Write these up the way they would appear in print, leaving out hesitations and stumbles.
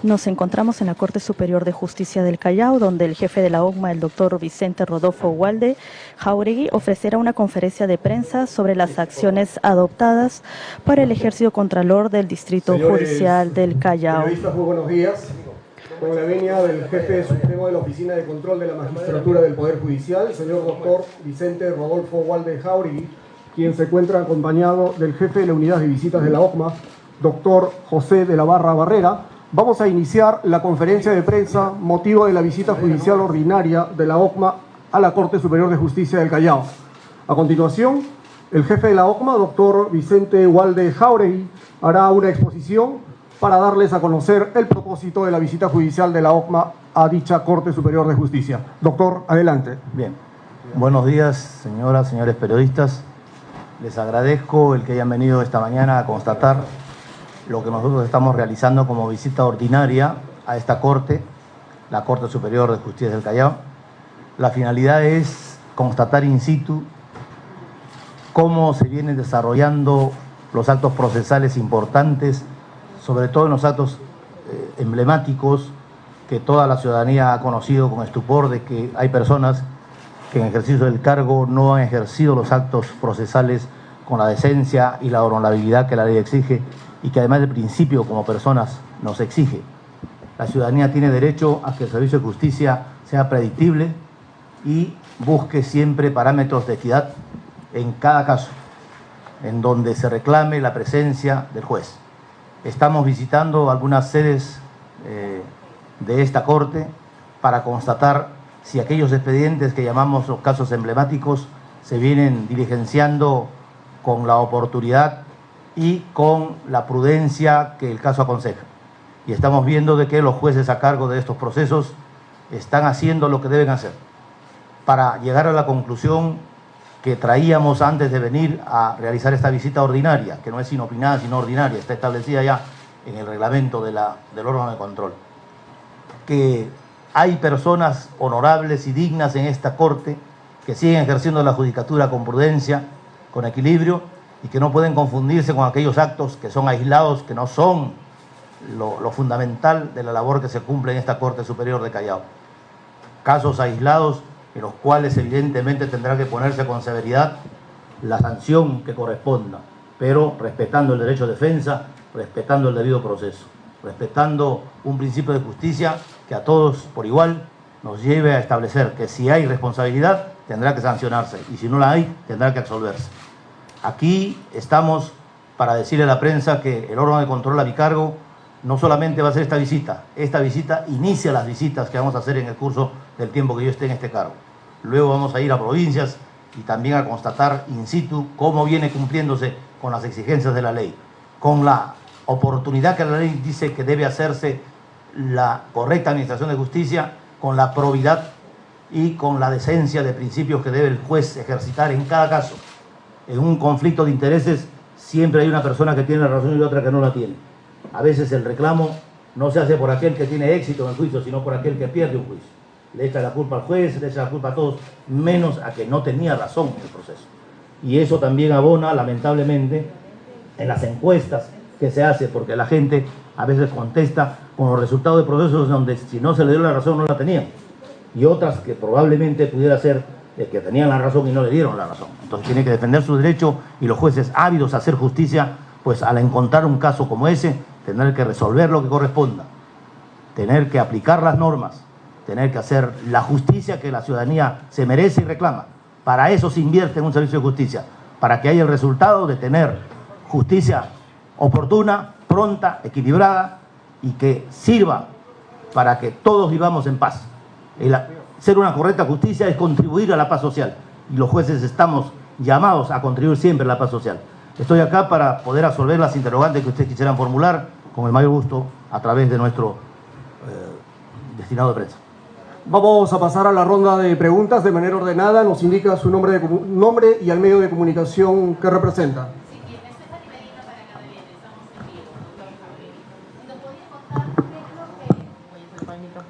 Nos encontramos en la Corte Superior de Justicia del Callao, donde el jefe de la OCMA, el doctor Vicente Rodolfo Ugalde Jáuregui, ofrecerá una conferencia de prensa sobre las acciones adoptadas para el ejercicio contralor del Distrito Judicial del Callao. Periodistas, muy buenos días. Con la venia del jefe supremo de la Oficina de Control de la Magistratura del Poder Judicial, señor doctor Vicente Rodolfo Ugalde Jáuregui, quien se encuentra acompañado del jefe de la Unidad de Visitas de la OCMA, doctor José de la Barra Barrera, vamos a iniciar la conferencia de prensa motivo de la visita judicial ordinaria de la OCMA a la Corte Superior de Justicia del Callao. A continuación, el jefe de la OCMA, doctor Vicente Ugalde Jáuregui, hará una exposición para darles a conocer el propósito de la visita judicial de la OCMA a dicha Corte Superior de Justicia. Doctor, adelante. Bien. Buenos días, señoras, señores periodistas. Les agradezco el que hayan venido esta mañana a constatar lo que nosotros estamos realizando como visita ordinaria a esta Corte, la Corte Superior de Justicia del Callao. La finalidad es constatar in situ cómo se vienen desarrollando los actos procesales importantes, sobre todo en los actos emblemáticos que toda la ciudadanía ha conocido con estupor, de que hay personas que en ejercicio del cargo no han ejercido los actos procesales con la decencia y la honorabilidad que la ley exige y que además del principio como personas nos exige. La ciudadanía tiene derecho a que el servicio de justicia sea predictible y busque siempre parámetros de equidad en cada caso, en donde se reclame la presencia del juez. Estamos visitando algunas sedes de esta Corte para constatar si aquellos expedientes que llamamos los casos emblemáticos se vienen diligenciando con la oportunidad y con la prudencia que el caso aconseja. Y estamos viendo de que los jueces a cargo de estos procesos están haciendo lo que deben hacer para llegar a la conclusión que traíamos antes de venir a realizar esta visita ordinaria, que no es inopinada sino ordinaria, está establecida ya en el reglamento del órgano de control. Que hay personas honorables y dignas en esta Corte que siguen ejerciendo la judicatura con prudencia, con equilibrio, y que no pueden confundirse con aquellos actos que son aislados, que no son lo fundamental de la labor que se cumple en esta Corte Superior de Callao. Casos aislados en los cuales evidentemente tendrá que ponerse con severidad la sanción que corresponda, pero respetando el derecho de defensa, respetando el debido proceso, respetando un principio de justicia que a todos por igual nos lleve a establecer que si hay responsabilidad tendrá que sancionarse y si no la hay tendrá que absolverse. Aquí estamos para decirle a la prensa que el órgano de control a mi cargo no solamente va a hacer esta visita inicia las visitas que vamos a hacer en el curso del tiempo que yo esté en este cargo. Luego vamos a ir a provincias y también a constatar in situ cómo viene cumpliéndose con las exigencias de la ley, con la oportunidad que la ley dice que debe hacerse la correcta administración de justicia, con la probidad y con la decencia de principios que debe el juez ejercitar en cada caso. En un conflicto de intereses siempre hay una persona que tiene la razón y otra que no la tiene. A veces el reclamo no se hace por aquel que tiene éxito en el juicio, sino por aquel que pierde un juicio. Le echa la culpa al juez, le echa la culpa a todos, menos a que no tenía razón en el proceso. Y eso también abona, lamentablemente, en las encuestas que se hace, porque la gente a veces contesta con los resultados de procesos donde si no se le dio la razón no la tenían. Y otras que probablemente pudiera ser que tenían la razón y no le dieron la razón. Entonces tiene que defender su derecho y los jueces ávidos a hacer justicia, pues al encontrar un caso como ese, tener que resolver lo que corresponda, tener que aplicar las normas, tener que hacer la justicia que la ciudadanía se merece y reclama. Para eso se invierte en un servicio de justicia, para que haya el resultado de tener justicia oportuna, pronta, equilibrada y que sirva para que todos vivamos en paz. Ser una correcta justicia es contribuir a la paz social y los jueces estamos llamados a contribuir siempre a la paz social. Estoy acá para poder resolver las interrogantes que ustedes quisieran formular con el mayor gusto a través de nuestro destinado de prensa. Vamos a pasar a la ronda de preguntas de manera ordenada. Nos indica su nombre y al medio de comunicación que representa.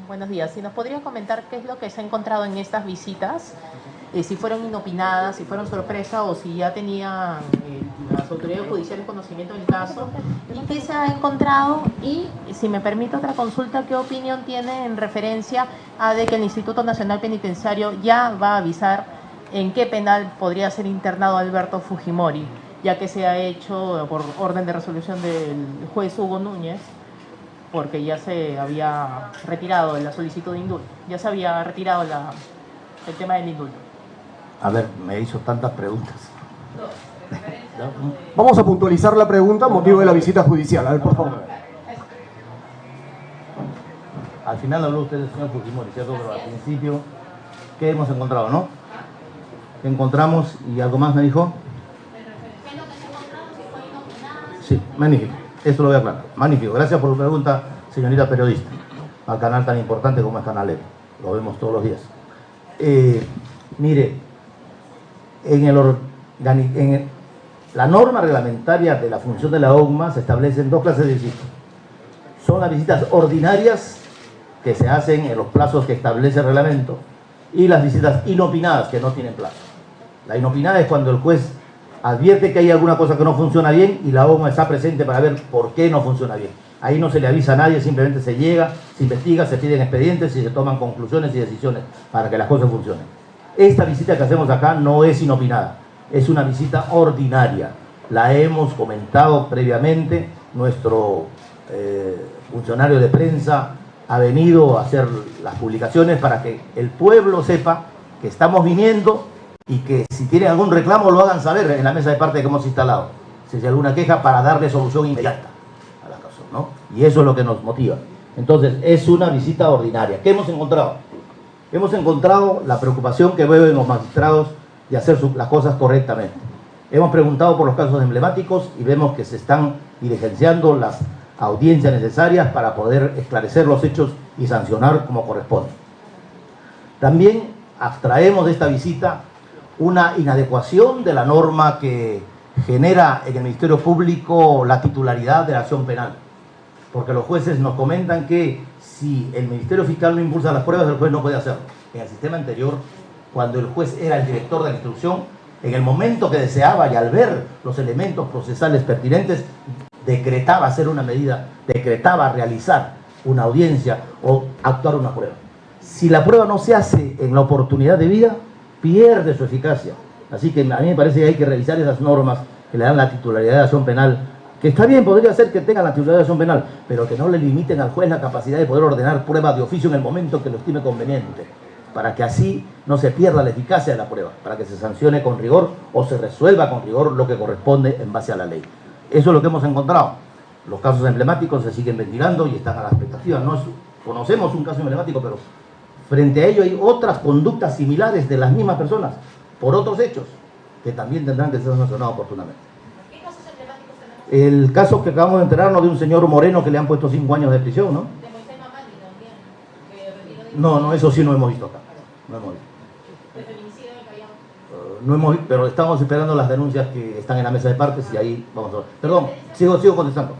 Buenos días. Si nos podría comentar qué es lo que se ha encontrado en estas visitas si fueron inopinadas, si fueron sorpresa o si ya tenían las autoridades judiciales conocimiento del caso, y qué se ha encontrado, y si me permite otra consulta, qué opinión tiene en referencia a de que el Instituto Nacional Penitenciario ya va a avisar en qué penal podría ser internado Alberto Fujimori, ya que se ha hecho por orden de resolución del juez Hugo Núñez, porque ya se había retirado la solicitud de indulto, ya se había retirado el tema del indulto. A ver, me hizo tantas preguntas. Vamos a puntualizar la pregunta, motivo de la visita judicial. A ver, por favor. Al final habló usted del señor Fujimori, ¿cierto? Pero al principio, ¿qué hemos encontrado, no? ¿Qué encontramos? ¿Y algo más me dijo? Sí, magnífico. Eso lo voy a aclarar. Magnífico. Gracias por la pregunta, señorita periodista. Al canal tan importante como es Canal E. Lo vemos todos los días. Mire, la norma reglamentaria de la función de la OGMA se establecen dos clases de visitas. Son las visitas ordinarias, que se hacen en los plazos que establece el reglamento, y las visitas inopinadas, que no tienen plazo. La inopinada es cuando el juez advierte que hay alguna cosa que no funciona bien y la OGMA está presente para ver por qué no funciona bien. Ahí no se le avisa a nadie, simplemente se llega, se investiga, se piden expedientes y se toman conclusiones y decisiones para que las cosas funcionen. Esta visita que hacemos acá no es inopinada, es una visita ordinaria. La hemos comentado previamente, nuestro funcionario de prensa ha venido a hacer las publicaciones para que el pueblo sepa que estamos viniendo y que si tienen algún reclamo lo hagan saber en la mesa de parte que hemos instalado. Si hay alguna queja, para darle solución inmediata a la cosa, ¿no? Y eso es lo que nos motiva. Entonces, es una visita ordinaria. ¿Qué hemos encontrado? Hemos encontrado la preocupación que ven los magistrados de hacer las cosas correctamente. Hemos preguntado por los casos emblemáticos y vemos que se están diligenciando las audiencias necesarias para poder esclarecer los hechos y sancionar como corresponde. También abstraemos de esta visita una inadecuación de la norma que genera en el Ministerio Público la titularidad de la acción penal. Porque los jueces nos comentan que si el Ministerio Fiscal no impulsa las pruebas, el juez no puede hacerlo. En el sistema anterior, cuando el juez era el director de la instrucción, en el momento que deseaba y al ver los elementos procesales pertinentes, decretaba hacer una medida, decretaba realizar una audiencia o actuar una prueba. Si la prueba no se hace en la oportunidad debida, pierde su eficacia. Así que a mí me parece que hay que revisar esas normas que le dan la titularidad de acción penal, que está bien, podría ser que tengan la titularidad de acción penal, pero que no le limiten al juez la capacidad de poder ordenar pruebas de oficio en el momento que lo estime conveniente, para que así no se pierda la eficacia de la prueba, para que se sancione con rigor o se resuelva con rigor lo que corresponde en base a la ley. Eso es lo que hemos encontrado. Los casos emblemáticos se siguen ventilando y están a la expectativa. Conocemos un caso emblemático, pero frente a ello hay otras conductas similares de las mismas personas, por otros hechos, que también tendrán que ser sancionados oportunamente. ¿Qué casos emblemáticos tenemos? El caso que acabamos de enterarnos de un señor Moreno que le han puesto 5 años de prisión, ¿no? De Moisés Mamani también. No, eso sí no hemos visto acá. No hemos visto. De feminicidio en el Callao. No hemos, pero estamos esperando las denuncias que están en la mesa de partes y ahí vamos a ver. Perdón, sigo contestando.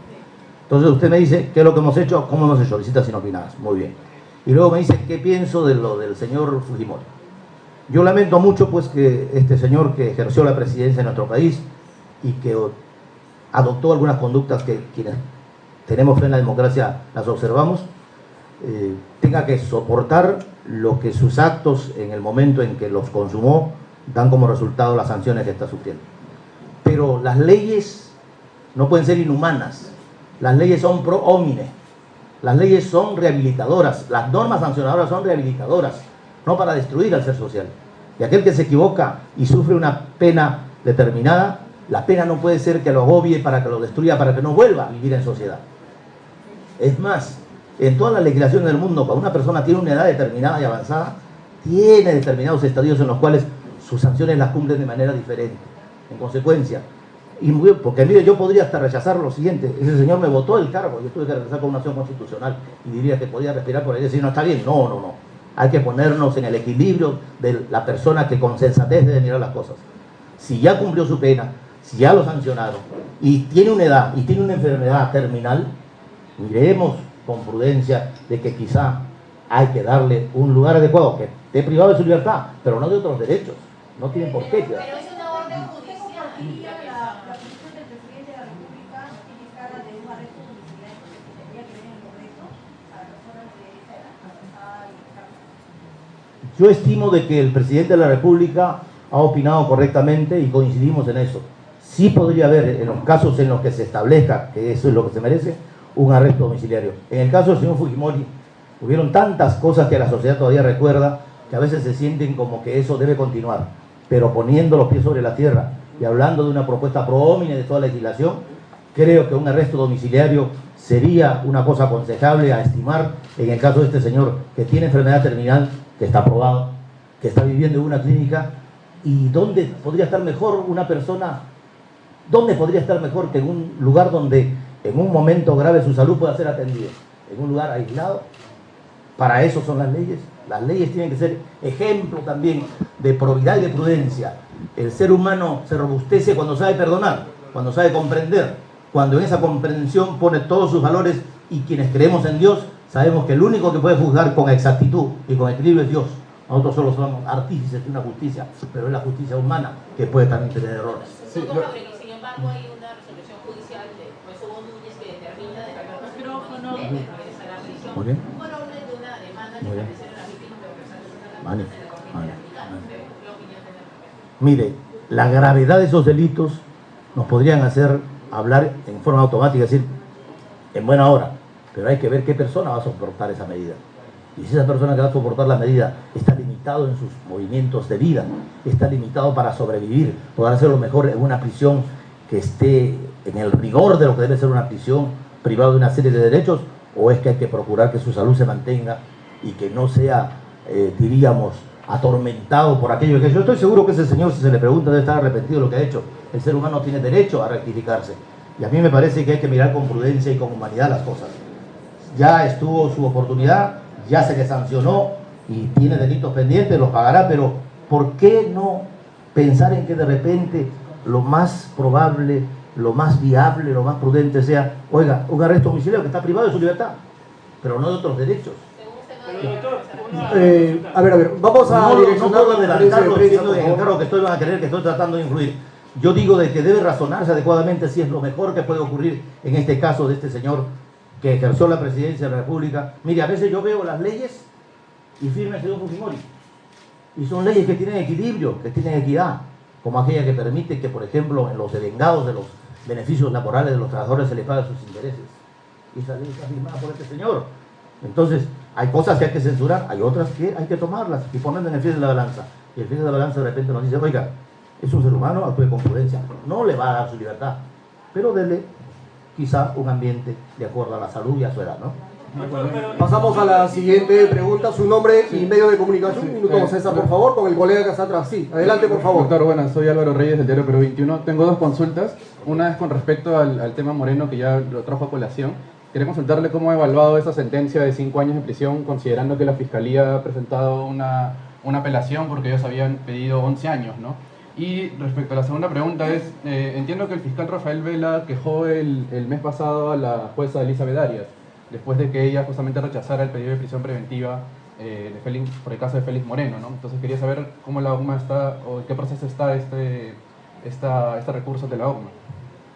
Entonces usted me dice qué es lo que hemos hecho, cómo hemos hecho, visitas inopinadas. Muy bien. Y luego me dice qué pienso de lo del señor Fujimori. Yo lamento mucho pues que este señor que ejerció la presidencia de nuestro país y que adoptó algunas conductas que quienes tenemos fe en la democracia las observamos, tenga que soportar lo que sus actos en el momento en que los consumó dan como resultado las sanciones que está sufriendo. Pero las leyes no pueden ser inhumanas, las leyes son pro homine, las leyes son rehabilitadoras, las normas sancionadoras son rehabilitadoras, no para destruir al ser social. Y aquel que se equivoca y sufre una pena determinada, la pena no puede ser que lo agobie para que lo destruya, para que no vuelva a vivir en sociedad. Es más, en todas las legislaciones del mundo, cuando una persona tiene una edad determinada y avanzada, tiene determinados estadios en los cuales sus sanciones las cumplen de manera diferente. En consecuencia, porque mire, yo podría hasta rechazar lo siguiente: ese señor me votó el cargo, yo tuve que regresar con una acción constitucional y diría que podía respirar por ahí y decir, no, está bien, no. Hay que ponernos en el equilibrio de la persona que con sensatez debe mirar las cosas. Si ya cumplió su pena, si ya lo sancionaron y tiene una edad y tiene una enfermedad terminal, miremos con prudencia de que quizá hay que darle un lugar adecuado, que esté privado de su libertad, pero no de otros derechos. No tienen por qué quedar. Pero es una orden judicial. La posición del presidente de la República no tiene cara de un arresto domiciliario, porque tendría que ver en el Congreso para personas de esa edad, avanzada y cárcel. Yo estimo de que el presidente de la República ha opinado correctamente y coincidimos en eso. Sí podría haber, en los casos en los que se establezca que eso es lo que se merece, un arresto domiciliario. En el caso del señor Fujimori, hubieron tantas cosas que la sociedad todavía recuerda que a veces se sienten como que eso debe continuar, pero poniendo los pies sobre la tierra y hablando de una propuesta pro homine de toda la legislación, creo que un arresto domiciliario sería una cosa aconsejable a estimar en el caso de este señor que tiene enfermedad terminal, que está aprobado, que está viviendo en una clínica. ¿Y dónde podría estar mejor una persona? ¿Dónde podría estar mejor que en un lugar donde en un momento grave su salud pueda ser atendida? En un lugar aislado. Para eso son las leyes. Las leyes tienen que ser ejemplo también de probidad y de prudencia. El ser humano se robustece cuando sabe perdonar, cuando sabe comprender, cuando en esa comprensión pone todos sus valores, y quienes creemos en Dios sabemos que el único que puede juzgar con exactitud y con equilibrio es Dios. Nosotros solo somos artífices de una justicia, pero es la justicia humana que puede también tener errores. Sí, sin embargo, hay una resolución judicial de juez Hugo Núñez que determina de que Alberto Fujimori debe regresar a la prisión Muy bien. por orden de una demanda que Muy bien. establecieron las víctimas de organizaciones de la Vale, comunidad vale, interamericana. vale. ¿Qué opinión tiene al respecto? Mire, la gravedad de esos delitos nos podrían hacer hablar en forma automática, decir, en buena hora, pero hay que ver qué persona va a soportar esa medida. Y si esa persona que va a soportar la medida está limitado en sus movimientos de vida, está limitado para sobrevivir, poder hacerlo mejor en una prisión que esté en el rigor de lo que debe ser una prisión privada de una serie de derechos, o es que hay que procurar que su salud se mantenga y que no sea, diríamos, atormentado por aquello que yo estoy seguro que ese señor, si se le pregunta, debe estar arrepentido de lo que ha hecho. El ser humano tiene derecho a rectificarse, y a mí me parece que hay que mirar con prudencia y con humanidad las cosas. Ya estuvo su oportunidad, ya se le sancionó y tiene delitos pendientes, los pagará, pero ¿por qué no pensar en que de repente lo más probable, lo más viable, lo más prudente sea, oiga, un arresto domiciliario que está privado de su libertad, pero no de otros derechos? A ver, vamos a direccionar puedo la conferencia de adelantarlo prensa, diciendo por en el favor. cargo que estoy, van a creer que estoy tratando de influir. Yo digo de que debe razonarse adecuadamente si es lo mejor que puede ocurrir en este caso de este señor que ejerció la presidencia de la República. Mire, a veces yo veo las leyes y firma el señor Fujimori, y son leyes que tienen equilibrio, que tienen equidad, como aquella que permite que, por ejemplo, en los devengados de los beneficios laborales de los trabajadores se les pague sus intereses. Y esa ley está firmada por este señor. Entonces, hay cosas que hay que censurar, hay otras que hay que tomarlas y ponerlas en el fiel de la balanza. Y el fiel de la balanza de repente nos dice, oiga, es un ser humano, actúe con prudencia. No le va a dar su libertad, pero dele quizá un ambiente de acuerdo a la salud y a su edad, ¿no? Pasamos a la siguiente pregunta. Su nombre y medio de comunicación. Un minuto, César, por favor, con el colega que está atrás. Sí, adelante, por favor. Doctor, buenas, soy Álvaro Reyes del diario Perú 21. Tengo dos consultas. Una es con respecto al tema Moreno, que ya lo trajo a colación. Quería consultarle cómo ha evaluado esa sentencia de 5 años de prisión, considerando que la Fiscalía ha presentado una apelación porque ellos habían pedido 11 años, ¿no? Y respecto a la segunda pregunta es, entiendo que el fiscal Rafael Vela quejó el mes pasado a la jueza Elizabeth Arias, después de que ella justamente rechazara el pedido de prisión preventiva por el caso de Félix Moreno, ¿no? Entonces quería saber cómo la OMA está, o en qué proceso está este recurso de la OMA.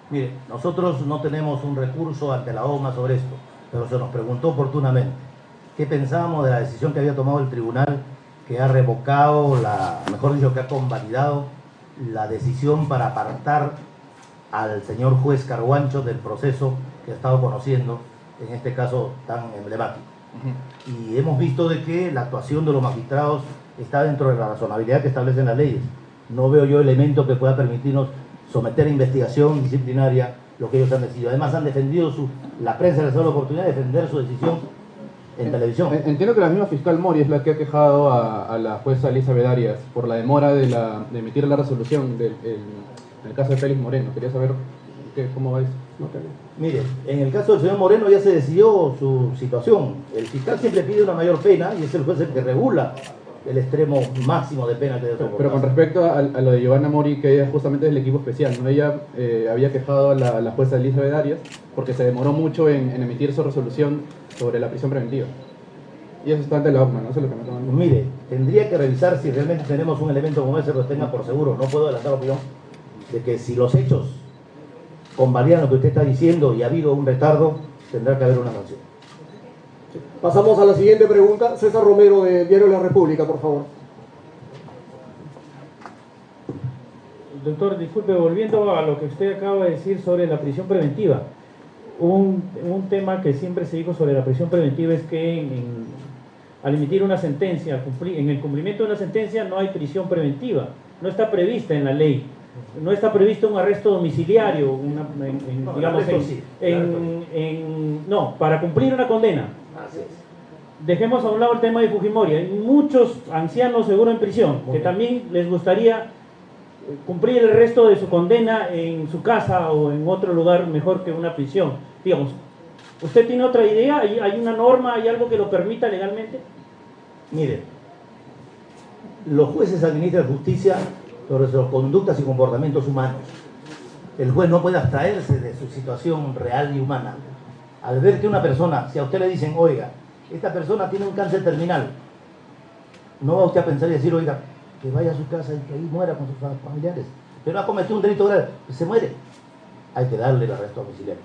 Mire, nosotros no tenemos un recurso ante la OMA sobre esto, pero se nos preguntó oportunamente qué pensábamos de la decisión que había tomado el tribunal, que ha revocado, mejor dicho, que ha convalidado la decisión para apartar al señor juez Carguancho del proceso que ha estado conociendo, en este caso tan emblemático. Y hemos visto de que la actuación de los magistrados está dentro de la razonabilidad que establecen las leyes. No veo yo elemento que pueda permitirnos someter a investigación disciplinaria lo que ellos han decidido. Además han defendido, la prensa les ha dado la oportunidad de defender su decisión en televisión. Entiendo que la misma fiscal Mori es la que ha quejado a la jueza Elizabeth Arias por la demora de emitir la resolución en el caso de Félix Moreno. Quería saber cómo va eso. Mire, en el caso del señor Moreno ya se decidió su situación. El fiscal siempre pide una mayor pena y es el juez el que regula el extremo máximo de pena que debe soportar. Pero con respecto a lo de Giovanna Mori, que ella justamente es el equipo especial, ¿no? Ella había quejado a la jueza Elizabeth Arias porque se demoró mucho en emitir su resolución sobre la prisión preventiva. Y eso está ante la OCMA, ¿no? Eso es lo que me toman. Mire, tendría que revisar si realmente tenemos un elemento como ese, pero tenga por seguro, no puedo adelantar la opinión, de que si los hechos convalidan lo que usted está diciendo y ha habido un retardo, tendrá que haber una sanción. Pasamos a la siguiente pregunta. César Romero, de Diario La República, por favor. Doctor, disculpe, volviendo a lo que usted acaba de decir sobre la prisión preventiva. Un tema que siempre se dijo sobre la prisión preventiva es que al emitir una sentencia, en el cumplimiento de una sentencia no hay prisión preventiva, no está prevista en la ley, no está previsto un arresto domiciliario, no, para cumplir una condena. Así es. Dejemos a un lado el tema de Fujimori, hay muchos ancianos seguro en prisión que también les gustaría cumplir el resto de su condena en su casa o en otro lugar mejor que una prisión. Digamos, ¿usted tiene otra idea? ¿Hay una norma, hay algo que lo permita legalmente? Mire, los jueces administran justicia sobre sus conductas y comportamientos humanos. El juez no puede abstraerse de su situación real y humana. Al ver que una persona, si a usted le dicen, oiga, esta persona tiene un cáncer terminal, no va usted a pensar y decir, oiga, que vaya a su casa y que ahí muera con sus familiares. Pero ha cometido un delito grave, pues se muere. Hay que darle el arresto domiciliario.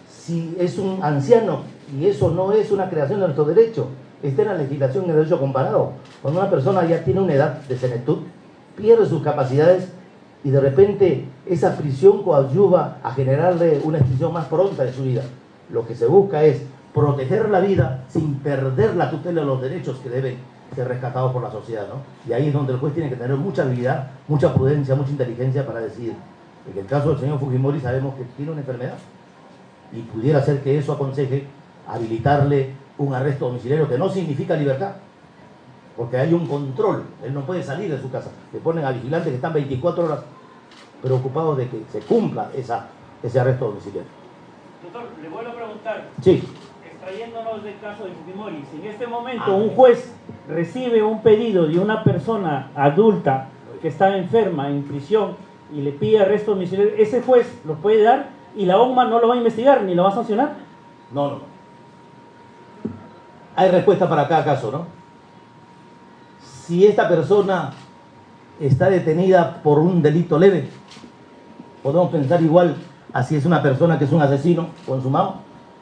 Si es un anciano, y eso no es una creación de nuestro derecho, está en la legislación en el derecho comparado. Cuando una persona ya tiene una edad de senectud, pierde sus capacidades y de repente esa prisión coadyuva a generarle una extinción más pronta de su vida. Lo que se busca es proteger la vida sin perder la tutela de los derechos que deben ser rescatados por la sociedad, ¿no? Y ahí es donde el juez tiene que tener mucha habilidad, mucha prudencia, mucha inteligencia para decidir. En el caso del señor Fujimori sabemos que tiene una enfermedad y pudiera ser que eso aconseje habilitarle un arresto domiciliario, que no significa libertad, porque hay un control, él no puede salir de su casa, le ponen a vigilantes que están 24 horas preocupados de que se cumpla ese arresto domiciliario. Doctor, le vuelvo a preguntar. Sí. Extrayéndonos del caso de Fujimori, si en este momento un juez recibe un pedido de una persona adulta que está enferma en prisión y le pide arresto domiciliario, ese juez lo puede dar y la OCMA no lo va a investigar ni lo va a sancionar. No. Hay respuesta para cada caso, ¿no? Si esta persona está detenida por un delito leve, podemos pensar igual a si es una persona que es un asesino consumado.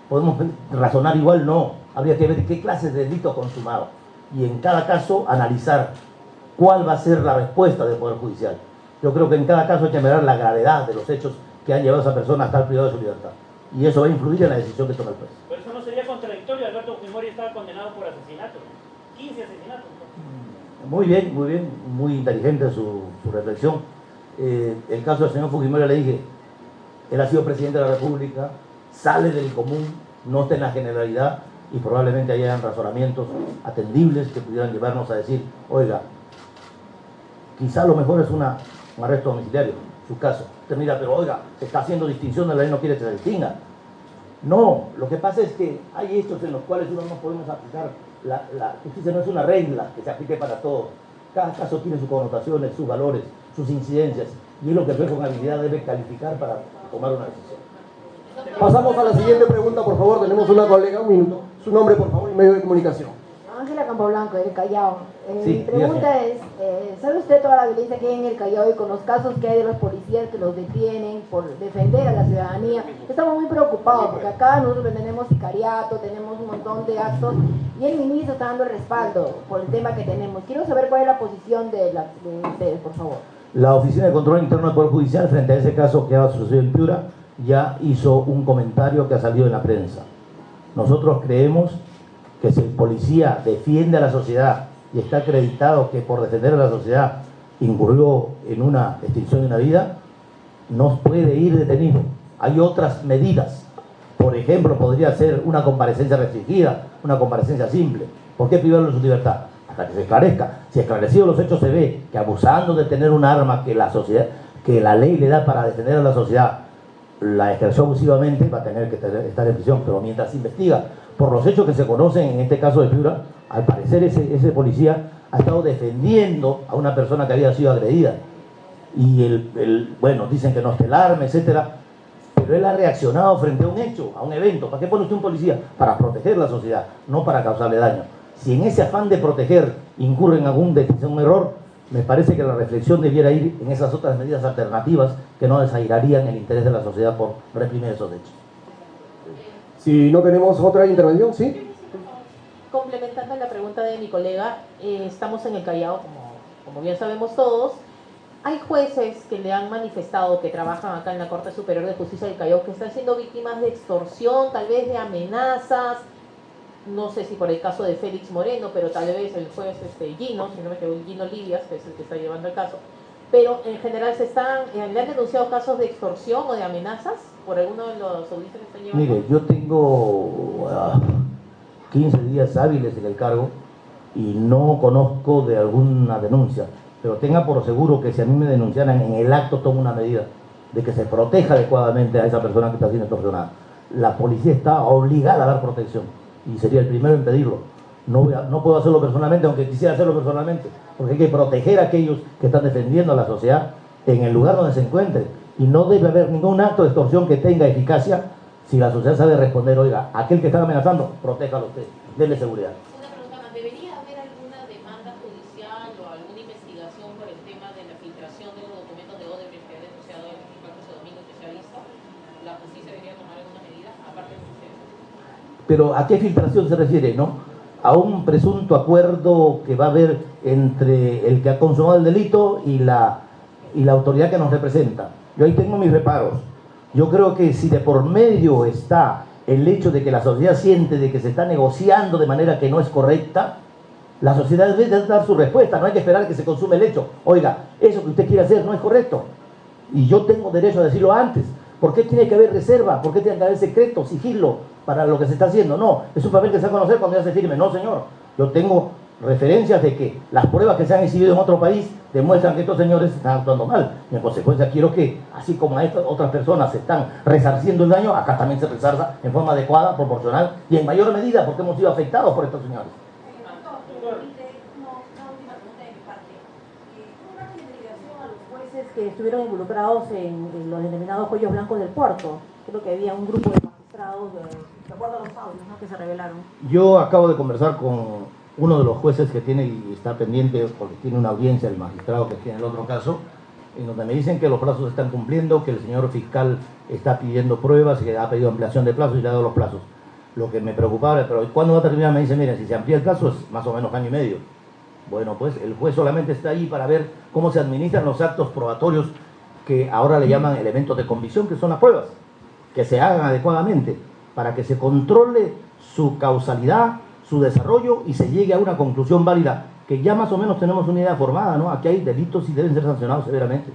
Podemos razonar igual, no. Habría que ver qué clase de delito consumado. Y en cada caso analizar cuál va a ser la respuesta del Poder Judicial. Yo creo que en cada caso hay que mirar la gravedad de los hechos que han llevado a esa persona a estar privada de su libertad. Y eso va a influir en la decisión que toma el juez. Pero eso no sería contradictorio. Alberto Fujimori estaba condenado por asesinato. 15 asesinatos. Muy bien, muy inteligente su reflexión. El caso del señor Fujimori, le dije, él ha sido presidente de la República, sale del común, no está en la generalidad y probablemente hayan razonamientos atendibles que pudieran llevarnos a decir, oiga, quizá lo mejor es un arresto domiciliario, su caso. Usted mira, pero oiga, se está haciendo distinción de la ley, no quiere que se distinga. No, lo que pasa es que hay hechos en los cuales uno no podemos aplicar. La justicia no es una regla que se aplique para todos. Cada caso tiene sus connotaciones, sus valores, sus incidencias, y es lo que el juez con habilidad debe calificar para tomar una decisión. Pasamos a la siguiente pregunta, por favor. Tenemos una colega, un minuto. Su nombre, por favor, y medio de comunicación. Ángela Campoblanco, del Callao. Sí, Mi pregunta es, ¿sabe usted toda la violencia que hay en el Callao y con los casos que hay de los policías que los detienen por defender a la ciudadanía? Estamos muy preocupados porque acá nosotros tenemos sicariato, tenemos un montón de actos y el ministro está dando el respaldo por el tema que tenemos. Quiero saber cuál es la posición de ustedes, por favor. La Oficina de Control Interno del Poder Judicial, frente a ese caso que ha sucedido en Piura, ya hizo un comentario que ha salido en la prensa. Nosotros creemos que si el policía defiende a la sociedad y está acreditado que por defender a la sociedad incurrió en una extinción de una vida, no puede ir detenido. Hay otras medidas. Por ejemplo, podría ser una comparecencia restringida, una comparecencia simple. ¿Por qué privarlo de su libertad? Hasta que se esclarezca. Si esclarecidos los hechos se ve que abusando de tener un arma que la sociedad, que la ley le da para defender a la sociedad, la ejerció abusivamente, va a tener que estar en prisión. Pero mientras se investiga por los hechos que se conocen en este caso de Piura, al parecer ese policía ha estado defendiendo a una persona que había sido agredida. Y bueno, dicen que no está el arma, etcétera, pero él ha reaccionado frente a un hecho, a un evento. ¿Para qué pone usted un policía? Para proteger la sociedad, no para causarle daño. Si en ese afán de proteger incurre en algún decisión, un error, me parece que la reflexión debiera ir en esas otras medidas alternativas que no desairarían el interés de la sociedad por reprimir esos hechos. Si no tenemos otra intervención, ¿sí? Complementando la pregunta de mi colega, estamos en el Callao, como bien sabemos todos. Hay jueces que le han manifestado que trabajan acá en la Corte Superior de Justicia del Callao que están siendo víctimas de extorsión, tal vez de amenazas. No sé si por el caso de Félix Moreno, pero tal vez el juez Gino, si no me equivoco, Gino Livias, que es el que está llevando el caso. Pero en general le han denunciado casos de extorsión o de amenazas por alguno de los auditores que están llevando. Mire, yo tengo 15 días hábiles en el cargo y no conozco de alguna denuncia, pero tenga por seguro que si a mí me denunciaran en el acto, tomo una medida de que se proteja adecuadamente a esa persona que está siendo extorsionada. La policía está obligada a dar protección y sería el primero en pedirlo. No puedo hacerlo personalmente, aunque quisiera hacerlo personalmente, porque hay que proteger a aquellos que están defendiendo a la sociedad en el lugar donde se encuentre, y no debe haber ningún acto de extorsión que tenga eficacia si la sociedad sabe responder: oiga, aquel que está amenazando, protéjalo usted, denle seguridad. Una pregunta más, ¿debería haber alguna demanda judicial o alguna investigación por el tema de la filtración de los documentos de Odebrecht que ha denunciado el fiscal José Domingo y que se ha visto? ¿La justicia debería tomar alguna medida aparte de ustedes? Pero ¿a qué filtración se refiere, no? A un presunto acuerdo que va a haber entre el que ha consumado el delito y la autoridad que nos representa. Yo ahí tengo mis reparos. Yo creo que si de por medio está el hecho de que la sociedad siente de que se está negociando de manera que no es correcta, la sociedad debe dar su respuesta. No hay que esperar que se consume el hecho. Oiga, eso que usted quiere hacer no es correcto, y yo tengo derecho a decirlo antes. ¿Por qué tiene que haber reserva? ¿Por qué tiene que haber secreto, sigilo para lo que se está haciendo? No, es un papel que se va a conocer cuando ya se firme. No, señor. Yo tengo referencias de que las pruebas que se han exhibido en otro país demuestran que estos señores están actuando mal. Y en consecuencia quiero que, así como a estas otras personas se están resarciendo el daño, acá también se resarza en forma adecuada, proporcional y en mayor medida, porque hemos sido afectados por estos señores. Que estuvieron involucrados en los denominados cuellos blancos del puerto. Creo que había un grupo de magistrados, de acuerdo a los audios, ¿no?, que se revelaron. Yo acabo de conversar con uno de los jueces que tiene y está pendiente, porque tiene una audiencia, el magistrado que tiene el otro caso, en donde me dicen que los plazos se están cumpliendo, que el señor fiscal está pidiendo pruebas y que ha pedido ampliación de plazos y le ha dado los plazos. Lo que me preocupaba, pero ¿cuándo va a terminar? Me dice, miren, si se amplía el plazo es más o menos año y medio. Bueno, pues el juez solamente está ahí para ver cómo se administran los actos probatorios que ahora le llaman elementos de convicción, que son las pruebas, que se hagan adecuadamente para que se controle su causalidad, su desarrollo y se llegue a una conclusión válida, que ya más o menos tenemos una idea formada, ¿no? Aquí hay delitos y deben ser sancionados severamente,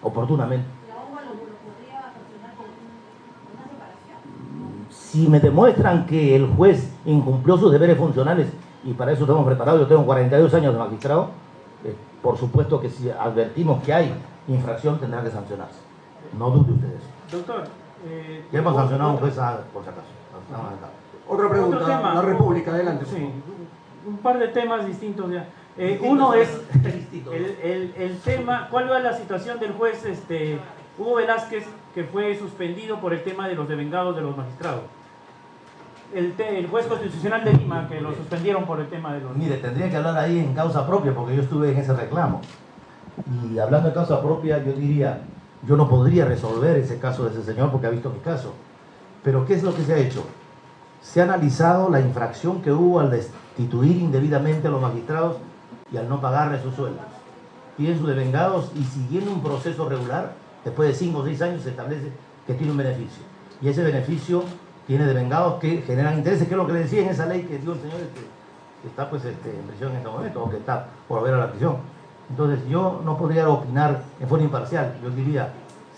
oportunamente. ¿La OMA lo podría sancionar con una separación? Si me demuestran que el juez incumplió sus deberes funcionales, y para eso estamos preparados, yo tengo 42 años de magistrado, por supuesto que si advertimos que hay infracción tendrá que sancionarse. No dude usted de eso. Doctor, ya hemos sancionado a un juez por si acaso. Otra pregunta, otro tema. la República, adelante. Sí, un par de temas distintos ya. Uno es el tema, ¿cuál va la situación del juez Hugo Velázquez, que fue suspendido por el tema de los devengados de los magistrados? El juez constitucional de Lima, que lo suspendieron por el tema de los... Mire, tendría que hablar ahí en causa propia, porque yo estuve en ese reclamo. Y hablando de causa propia, yo diría, yo no podría resolver ese caso de ese señor porque ha visto mi caso. Pero ¿qué es lo que se ha hecho? Se ha analizado la infracción que hubo al destituir indebidamente a los magistrados y al no pagarles sus sueldos. Piden sus devengados y siguiendo un proceso regular, después de 5 o 6 años se establece que tiene un beneficio. Y ese beneficio tiene devengados que generan intereses, que es lo que le decía en esa ley que dio el señor que está pues, en prisión en este momento, o que está por volver a la prisión. Entonces yo no podría opinar en forma imparcial. Yo diría,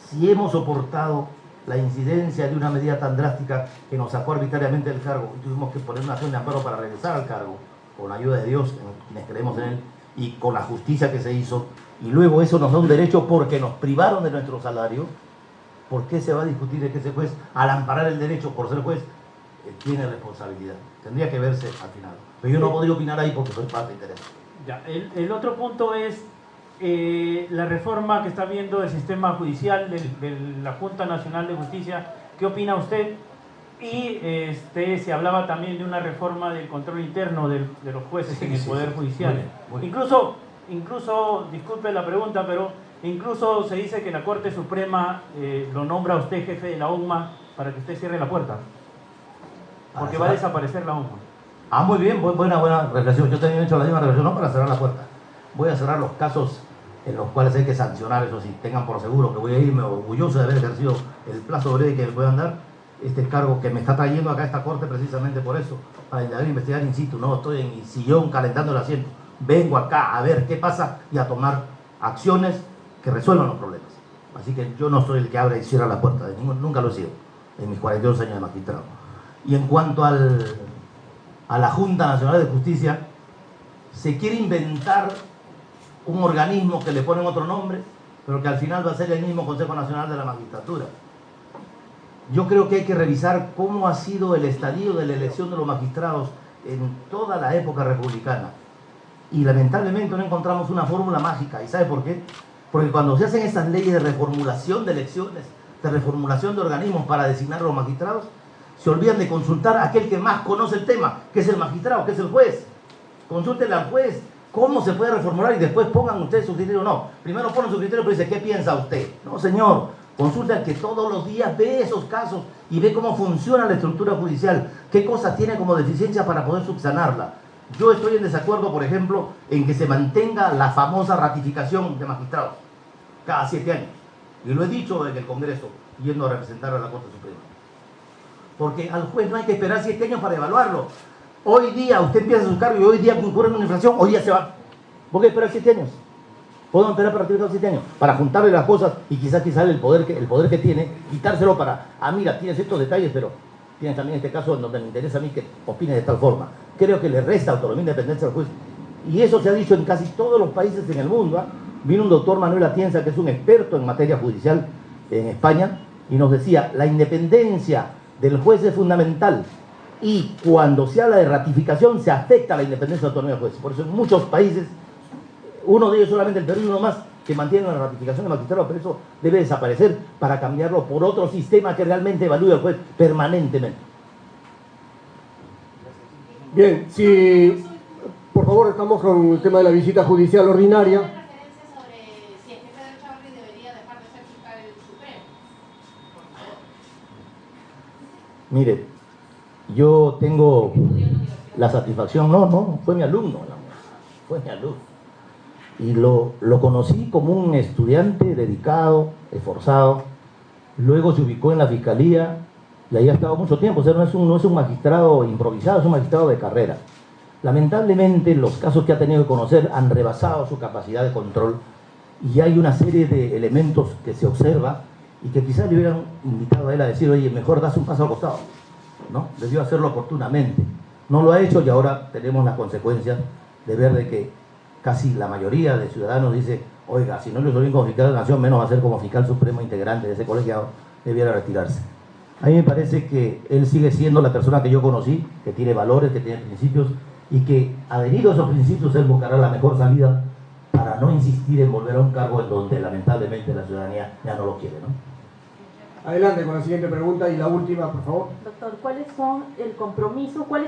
si hemos soportado la incidencia de una medida tan drástica que nos sacó arbitrariamente del cargo y tuvimos que poner una acción de amparo para regresar al cargo, con la ayuda de Dios, quienes creemos en él, y con la justicia que se hizo, y luego eso nos da un derecho porque nos privaron de nuestro salario, ¿por qué se va a discutir de que ese juez, al amparar el derecho por ser juez, tiene responsabilidad? Tendría que verse al final. Pero yo no podría opinar ahí porque soy parte de interés. Ya, el otro punto es la reforma que está viendo del sistema judicial de la Junta Nacional de Justicia. ¿Qué opina usted? Y se hablaba también de una reforma del control interno de los jueces en el Poder Judicial. Muy bien. Incluso, disculpe la pregunta, pero incluso se dice que la Corte Suprema lo nombra a usted jefe de la ONMA para que usted cierre la puerta. Porque va a desaparecer la ONMA. Ah, muy bien, buena reflexión. Yo también he hecho la misma reflexión, no para cerrar la puerta. Voy a cerrar los casos en los cuales hay que sancionar, eso sí, tengan por seguro que voy a irme orgulloso de haber ejercido el plazo breve que me puedan dar, este cargo que me está trayendo acá a esta corte precisamente por eso, para investigar in situ. No estoy en mi sillón calentando el asiento, vengo acá a ver qué pasa y a tomar acciones que resuelvan los problemas. Así que yo no soy el que abre y cierra la puerta, nunca lo he sido en mis 42 años de magistrado. Y en cuanto a la Junta Nacional de Justicia, se quiere inventar un organismo que le ponen otro nombre, pero que al final va a ser el mismo Consejo Nacional de la Magistratura. Yo creo que hay que revisar cómo ha sido el estadio de la elección de los magistrados en toda la época republicana. Y lamentablemente no encontramos una fórmula mágica. ¿Y sabe por qué? Porque cuando se hacen esas leyes de reformulación de elecciones, de reformulación de organismos para designar a los magistrados, se olvidan de consultar a aquel que más conoce el tema, que es el magistrado, que es el juez. Consúltenle al juez cómo se puede reformular y después pongan ustedes su criterio. No, primero ponen su criterio, pero dice, ¿qué piensa usted? No, señor, consulta al que todos los días ve esos casos y ve cómo funciona la estructura judicial, qué cosas tiene como deficiencia para poder subsanarla. Yo estoy en desacuerdo, por ejemplo, en que se mantenga la famosa ratificación de magistrados cada 7 años. Y lo he dicho en el Congreso, yendo a representar a la Corte Suprema. Porque al juez no hay que esperar 7 años para evaluarlo. Hoy día usted empieza su cargo y hoy día ocurre una inflación, hoy día se va. ¿Por qué esperar 7 años? Podemos esperar para ratificar 7 años, para juntarle las cosas y quizás el poder que tiene, quitárselo para, mira, tienes estos detalles, pero tienes también este caso en donde me interesa a mí que opines de tal forma. Creo que le resta autonomía e independencia al juez. Y eso se ha dicho en casi todos los países en el mundo. Vino un doctor Manuel Atienza, que es un experto en materia judicial en España, y nos decía, la independencia del juez es fundamental. Y cuando se habla de ratificación, se afecta la independencia y la autonomía del juez. Por eso en muchos países, uno de ellos solamente el Perú y uno más, que mantienen la ratificación de magistrado, pero eso debe desaparecer para cambiarlo por otro sistema que realmente evalúe al juez permanentemente. Bien, si por favor estamos con el tema de la visita judicial ordinaria. ¿Una referencia sobre si el jefe de Echavarri debería dejar de ser fiscal supremo? Por favor. Mire, yo tengo la satisfacción, no, fue mi alumno, fue mi alumno. Y lo conocí como un estudiante dedicado, esforzado. Luego se ubicó en la fiscalía y ahí ha estado mucho tiempo. O sea, no es un magistrado improvisado, es un magistrado de carrera. Lamentablemente, los casos que ha tenido que conocer han rebasado su capacidad de control y hay una serie de elementos que se observa y que quizás le hubieran invitado a él a decir, oye, mejor das un paso al costado, ¿no? Debió hacerlo oportunamente. No lo ha hecho y ahora tenemos las consecuencias de ver de que casi la mayoría de ciudadanos dice, oiga, si no lo hizo bien como fiscal de la nación, menos va a ser como fiscal supremo integrante de ese colegiado, debiera retirarse. A mí me parece que él sigue siendo la persona que yo conocí, que tiene valores, que tiene principios, y que adherido a esos principios él buscará la mejor salida para no insistir en volver a un cargo en donde lamentablemente la ciudadanía ya no lo quiere, ¿no? Adelante con la siguiente pregunta y la última, por favor. Doctor, ¿cuál es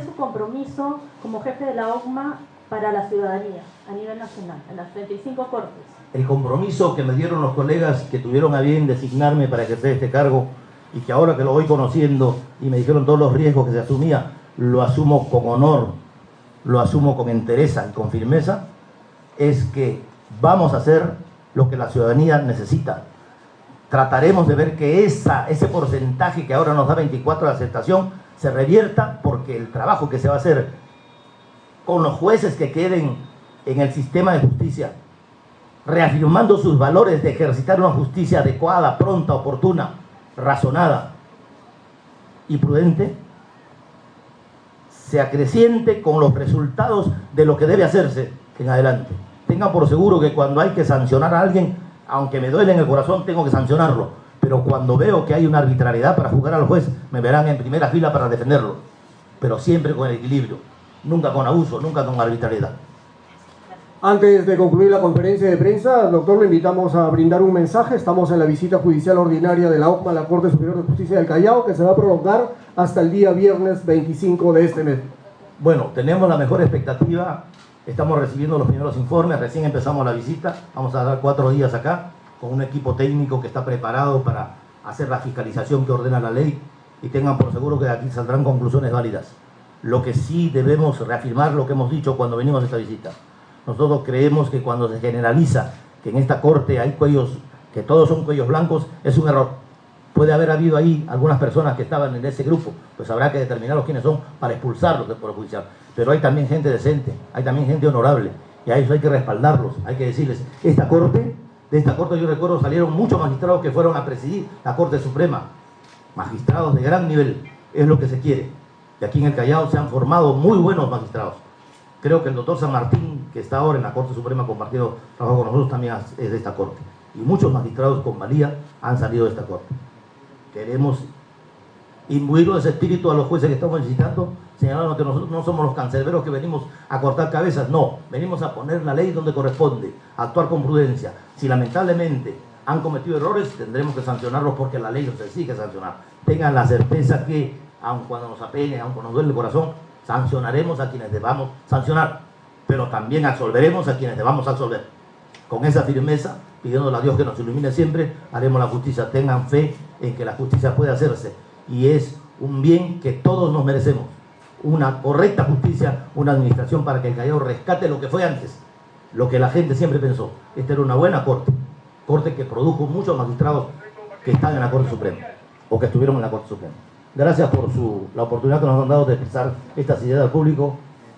su compromiso como jefe de la OCMA para la ciudadanía a nivel nacional, en las 35 cortes? El compromiso que me dieron los colegas que tuvieron a bien designarme para ejercer este cargo y que ahora que lo voy conociendo y me dijeron todos los riesgos que se asumía, lo asumo con honor, lo asumo con entereza y con firmeza, es que vamos a hacer lo que la ciudadanía necesita. Trataremos de ver que ese porcentaje que ahora nos da 24 de aceptación se revierta, porque el trabajo que se va a hacer con los jueces que queden en el sistema de justicia, reafirmando sus valores de ejercitar una justicia adecuada, pronta, oportuna, razonada y prudente, se acreciente con los resultados de lo que debe hacerse en adelante. Tengan por seguro que cuando hay que sancionar a alguien, aunque me duele en el corazón, tengo que sancionarlo. Pero cuando veo que hay una arbitrariedad para juzgar al juez, me verán en primera fila para defenderlo. Pero siempre con el equilibrio. Nunca con abuso, nunca con arbitrariedad. Antes de concluir la conferencia de prensa, doctor, le invitamos a brindar un mensaje. Estamos en la visita judicial ordinaria de la OCMA a la Corte Superior de Justicia del Callao, que se va a prolongar hasta el día viernes 25 de este mes. Bueno, tenemos la mejor expectativa. Estamos recibiendo los primeros informes. Recién empezamos la visita. Vamos a dar 4 días acá con un equipo técnico que está preparado para hacer la fiscalización que ordena la ley, y tengan por seguro que de aquí saldrán conclusiones válidas. Lo que sí debemos reafirmar lo que hemos dicho cuando venimos a esta visita. Nosotros creemos que cuando se generaliza que en esta corte hay cuellos, que todos son cuellos blancos, es un error. Puede haber habido ahí algunas personas que estaban en ese grupo, pues habrá que determinarlos quiénes son para expulsarlos del Poder Judicial. Pero hay también gente decente, hay también gente honorable, y a eso hay que respaldarlos, hay que decirles, de esta corte yo recuerdo salieron muchos magistrados que fueron a presidir la Corte Suprema, magistrados de gran nivel, es lo que se quiere. Y aquí en el Callao se han formado muy buenos magistrados. Creo que el doctor San Martín, que está ahora en la Corte Suprema compartido trabajo con nosotros, también es de esta Corte. Y muchos magistrados con valía han salido de esta Corte. Queremos imbuirlo de ese espíritu a los jueces que estamos visitando, señalando que nosotros no somos los cancerberos que venimos a cortar cabezas, no, venimos a poner la ley donde corresponde, a actuar con prudencia. Si lamentablemente han cometido errores, tendremos que sancionarlos porque la ley nos exige sancionar. Tengan la certeza que, aun cuando nos apene, aun cuando nos duele el corazón, sancionaremos a quienes debamos sancionar, pero también absolveremos a quienes debamos absolver. Con esa firmeza, pidiéndole a Dios que nos ilumine siempre, haremos la justicia. Tengan fe en que la justicia puede hacerse, y es un bien que todos nos merecemos. Una correcta justicia, una administración para que el Callao rescate lo que fue antes, lo que la gente siempre pensó. Esta era una buena corte que produjo muchos magistrados que están en la Corte Suprema, o que estuvieron en la Corte Suprema. Gracias por la oportunidad que nos han dado de expresar estas ideas al público,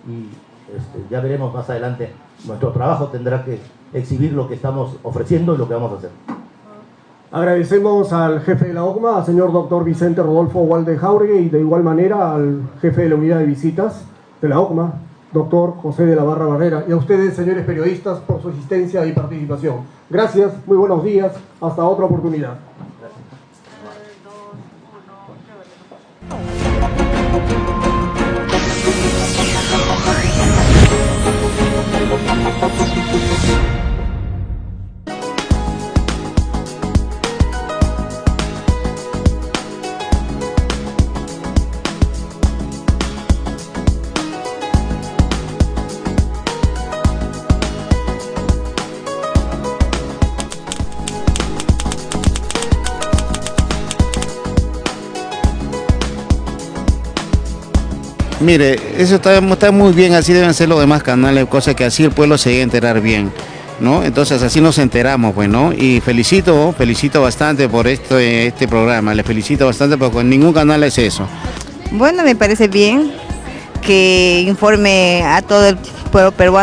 y ya veremos más adelante. Nuestro trabajo tendrá que exhibir lo que estamos ofreciendo y lo que vamos a hacer. Agradecemos al jefe de la OCMA, al señor doctor Vicente Rodolfo Ugalde Jáuregui, y de igual manera al jefe de la unidad de visitas de la OCMA, doctor José de la Barra Barrera, y a ustedes, señores periodistas, por su asistencia y participación. Gracias, muy buenos días, hasta otra oportunidad. Mire, eso está muy bien, así deben ser los demás canales, cosa que así el pueblo se llegue a enterar bien, ¿no? Entonces así nos enteramos, pues, ¿no? Y felicito bastante por este programa, le felicito bastante porque en ningún canal es eso. Bueno, me parece bien que informe a todo el pueblo peruano.